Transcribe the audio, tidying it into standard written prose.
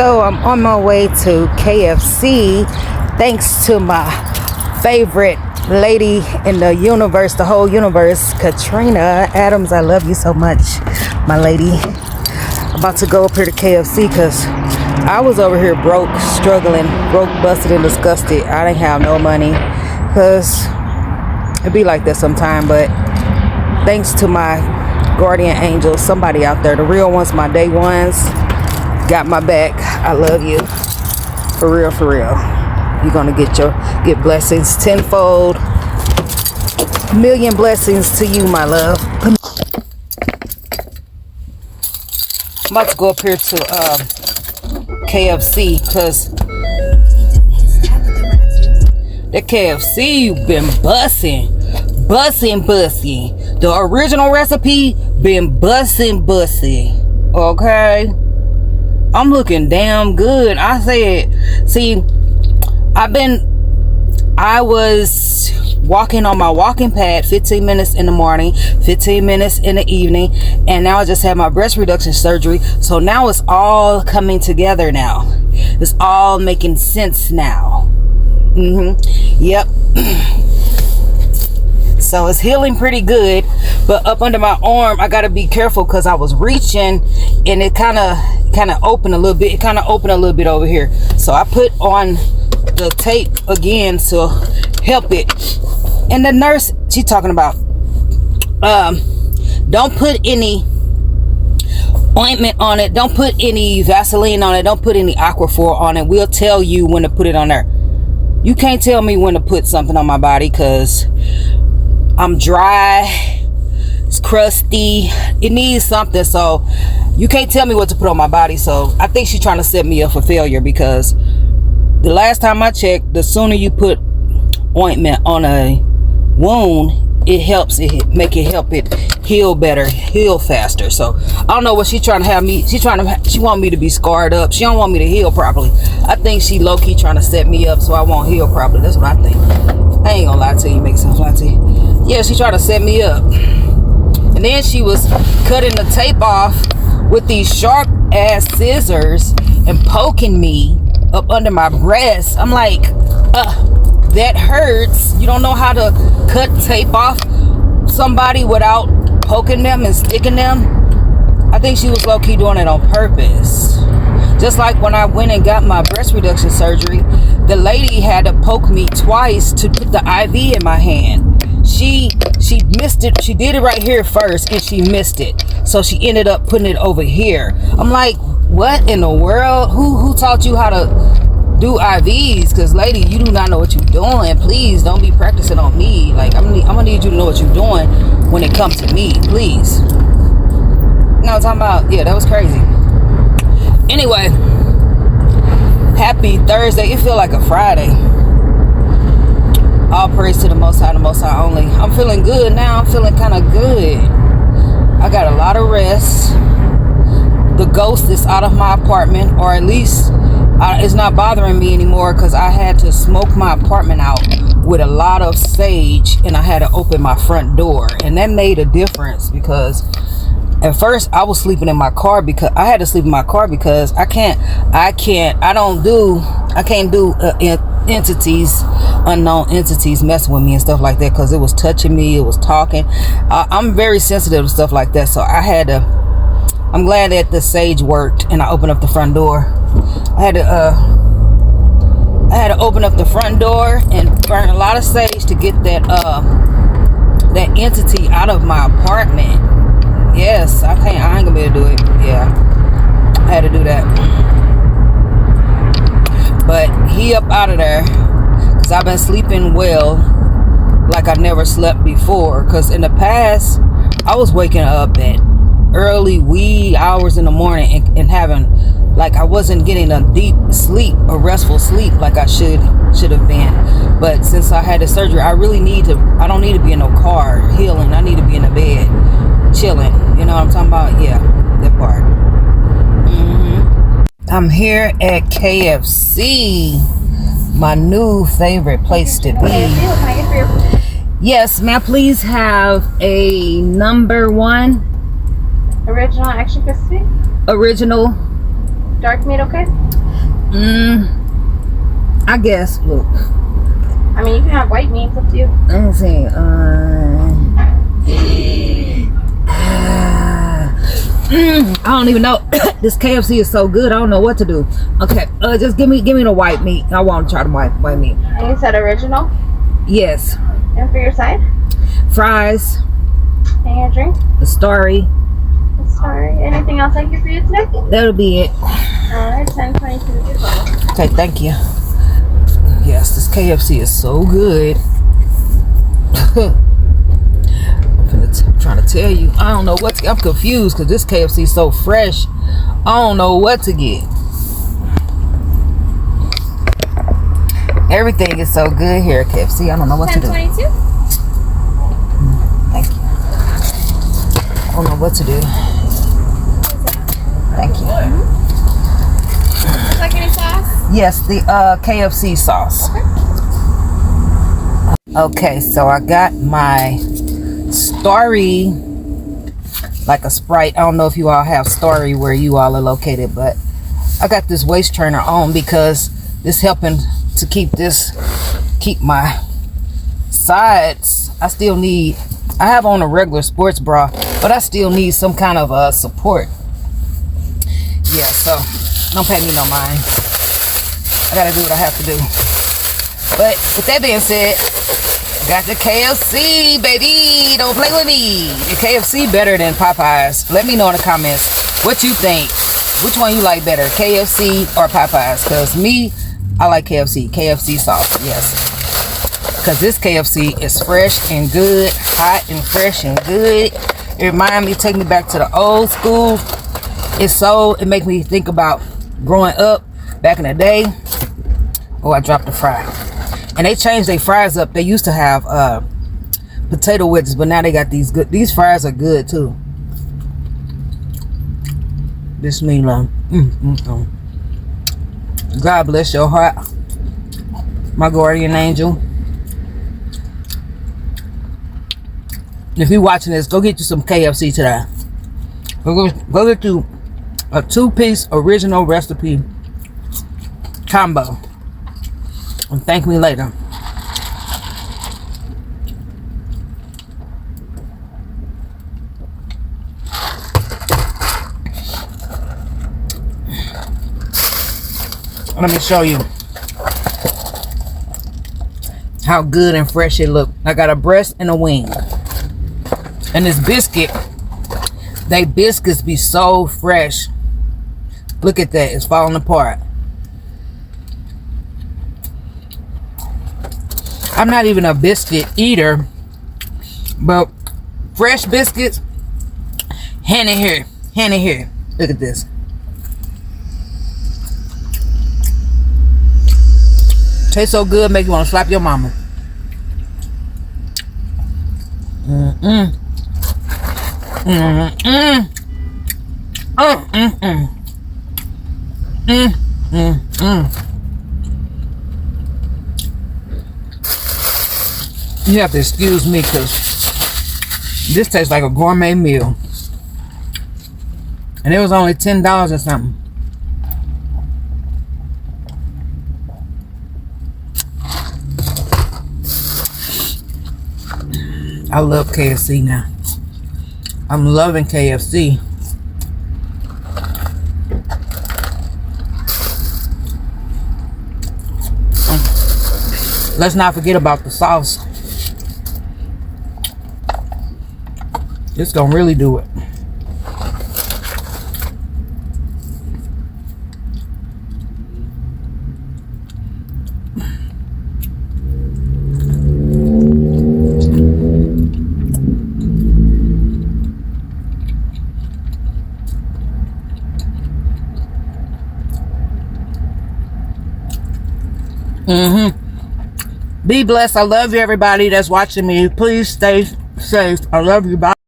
So I'm on my way to KFC thanks to my favorite lady in the universe, the whole universe, Katrina Adams. I love you so much, my lady. About to go up here to KFC because I was over here broke, struggling, broke, busted, and disgusted. I didn't have no money because it be like that sometime, but thanks to my guardian angels, somebody out there, the real ones, my day ones, got my back. I love you. For real, for real. You're gonna get blessings tenfold. Million blessings to you, my love. I'm about to go up here to KFC because the KFC been bussin'. The original recipe been bussin'. Okay, I'm looking damn good. I said, see, I was walking on my walking pad 15 minutes in the morning, 15 minutes in the evening, and now I just had my breast reduction surgery. So now it's all coming together now. It's all making sense now. Yep. So it's healing pretty good, but up under my arm I gotta be careful because I was reaching and it kind of opened a little bit. It kind of opened a little bit over here, so I put on the tape again to help it. And the nurse, she talking about don't put any ointment on it, don't put any Vaseline on it, don't put any Aquaphor on it. We'll tell you when to put it on there. You can't tell me when to put something on my body because I'm dry, it's crusty, it needs something. So you can't tell me what to put on my body. So I think she's trying to set me up for failure because the last time I checked, the sooner you put ointment on a wound, it helps it make it help it heal better, heal faster. So I don't know what she's trying to have me. She want me to be scarred up. She don't want me to heal properly. I think she low-key trying to set me up so I won't heal properly. That's what I think. I ain't gonna lie to you, make sense lie to you. Yeah, she tried to set me up. And then she was cutting the tape off with these sharp ass scissors and poking me up under my breast. I'm like, that hurts. You don't know how to cut tape off somebody without poking them and sticking them. I think she was low-key doing it on purpose. Just like when I went and got my breast reduction surgery, the lady had to poke me twice to put the IV in my hand. She missed it. She did it right here first and she missed it. So she ended up putting it over here. I'm like, what in the world? Who taught you how to do IVs? Because lady, you do not know what you're doing. Please don't be practicing on me. Like I'm gonna need you to know what you're doing when it comes to me, please. No, I'm talking about, yeah, that was crazy. Anyway, happy Thursday. It feel like a Friday. All praise to the Most High, the Most High only. I'm feeling good now. I'm feeling kind of good. I got a lot of rest. The ghost is out of my apartment, or at least it's not bothering me anymore because I had to smoke my apartment out with a lot of sage and I had to open my front door, and that made a difference because at first I was sleeping in my car because I had to sleep in my car because I can't do entities, unknown entities messing with me and stuff like that because it was touching me, it was talking. I'm very sensitive to stuff like that, so I'm glad that the sage worked and I opened up the front door. I had to open up the front door and burn a lot of sage to get that entity out of my apartment. Yes, I ain't gonna be able to do it. Yeah, I had to do that. But he up out of there because I've been sleeping well like I never slept before. Because in the past, I was waking up at early wee hours in the morning and having, like, I wasn't getting a deep sleep, a restful sleep like I should have been. But since I had the surgery, I don't need to be in no car healing. I need to be in the bed chilling. You know what I'm talking about? Yeah, that part. I'm here at KFC, my new favorite place to be. Yes, may I please have a number 1? Original extra crispy? Original. Dark meat, okay? I guess. Look. I mean, you can have white meat. It's up to you. Let me see. I don't even know. This KFC is so good. I don't know what to do. Okay, just give me the white meat. I want to try the white meat. And you said original? Yes. And for your side? Fries. And your drink? The Starry. Sorry. Anything else I can get for you today? That'll be it. Alright, 10:22. Okay, thank you. Yes, this KFC is so good. I'm trying to tell you. I don't know what to, I'm confused because this KFC is so fresh. I don't know what to get. Everything is so good here at KFC. I don't know what to do. 10:22. Thank you. I don't know what to do. Thank you. Like any sauce? Yes, the KFC sauce. Okay, so I got my Starry, like a Sprite. I don't know if you all have Starry where you all are located, but I got this waist trainer on because this helping to keep my sides. I have on a regular sports bra, but I still need some kind of support. Yeah, so don't pay me no mind. I gotta do what I have to do. But with that being said, got the KFC, baby. Don't play with me. The KFC better than Popeyes. Let me know in the comments what you think. Which one you like better, KFC or Popeyes? Because me, I like KFC. KFC sauce, yes. Because this KFC is fresh and good, hot and fresh and good. It take me back to the old school. It make me think about growing up back in the day. Oh, I dropped the fry. And they changed their fries up. They used to have potato wedges, but now they got these good. These fries are good too. Bismillah. God bless your heart, my guardian angel. If you're watching this, go get you some KFC today. Go get you a 2-piece original recipe combo. And thank me later. Let me show you how good and fresh it look. I got a breast and a wing. And this biscuit, they biscuits be so fresh. Look at that, it's falling apart. I'm not even a biscuit eater, but fresh biscuits, hand in here, hand in here. Look at this. Tastes so good, make you want to slap your mama. You have to excuse me because this tastes like a gourmet meal. And it was only $10 or something. I love KFC now. I'm loving KFC. Let's not forget about the sauce. It's gonna really do it. Be blessed. I love you, everybody that's watching me. Please stay safe. I love you. Bye.